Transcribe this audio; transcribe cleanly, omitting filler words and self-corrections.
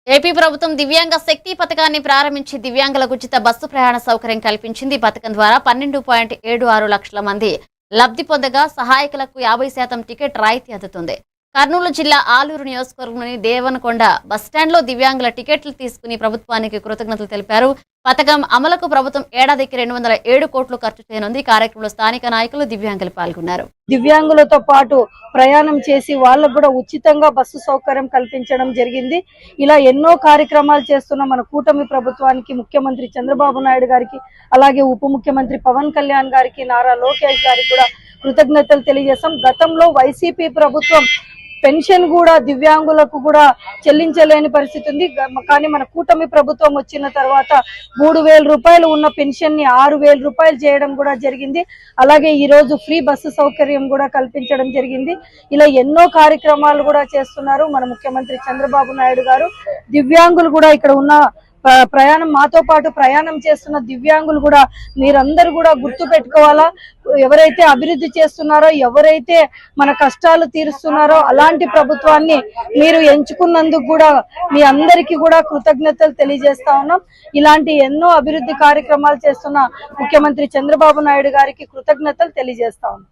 AP ప్రభుత్వం దివ్యాంగ శక్తి పథకాన్ని ప్రారంభించి దివ్యాంగులకు ఉచిత బస్సు ప్రయాణ సౌకర్యం కల్పించింది. ఈ పథకం ద్వారా 12.76 లక్షల మంది లబ్ధి పొందగా సహాయకులకు 50% టికెట్ రాయితీ అందుతుంది. కర్నూలు జిల్లా ఆలూరు నియోజకవర్గంలోని దేవనకొండ బస్టాండ్లో దివ్యాంగుల టికెట్లు తీసుకుని ప్రభుత్వానికి కృతజ్ఞతలు తెలిపారు. పథకం అమలుకు ప్రభుత్వం ఏడాదికి 207 కోట్లు ఖర్చు చేయనుంది. ఈ కార్యక్రమంలో స్థానిక నాయకులు, దివ్యాంగులు పాల్గొన్నారు. దివ్యాంగులతో పాటు ప్రయాణం చేసి వాళ్ళకు కూడా ఉచితంగా బస్సు సౌకర్యం కల్పించడం జరిగింది. ఇలా ఎన్నో కార్యక్రమాలు చేస్తున్న మన కూటమి ప్రభుత్వానికి, ముఖ్యమంత్రి చంద్రబాబు నాయుడు గారికి, అలాగే ఉప ముఖ్యమంత్రి పవన్ కళ్యాణ్ గారికి, నారా లోకేష్ గారికి కూడా కృతజ్ఞతలు తెలియజేస్తాం. గతంలో వైసీపీ ప్రభుత్వం పెన్షన్ కూడా దివ్యాంగులకు కూడా చెల్లించలేని పరిస్థితి ఉంది. కానీ మన కూటమి ప్రభుత్వం వచ్చిన తర్వాత 3,000 రూపాయలు ఉన్న పెన్షన్ ని 6,000 రూపాయలు చేయడం కూడా జరిగింది. అలాగే ఈ రోజు ఫ్రీ బస్సు సౌకర్యం కూడా కల్పించడం జరిగింది. ఇలా ఎన్నో కార్యక్రమాలు కూడా చేస్తున్నారు మన ముఖ్యమంత్రి చంద్రబాబు నాయుడు గారు. దివ్యాంగులు కూడా ఇక్కడ ఉన్న ప్రయాణం మాతో పాటు ప్రయాణం చేస్తున్న దివ్యాంగులు కూడా మీరందరూ కూడా గుర్తు పెట్టుకోవాలా. ఎవరైతే అభివృద్ధి చేస్తున్నారో, ఎవరైతే మన కష్టాలు తీరుస్తున్నారో అలాంటి ప్రభుత్వాన్ని మీరు ఎంచుకున్నందుకు కూడా మీ అందరికీ కూడా కృతజ్ఞతలు తెలియజేస్తా ఉన్నాం. ఇలాంటి ఎన్నో అభివృద్ధి కార్యక్రమాలు చేస్తున్న ముఖ్యమంత్రి చంద్రబాబు నాయుడు గారికి కృతజ్ఞతలు తెలియజేస్తా ఉన్నాం.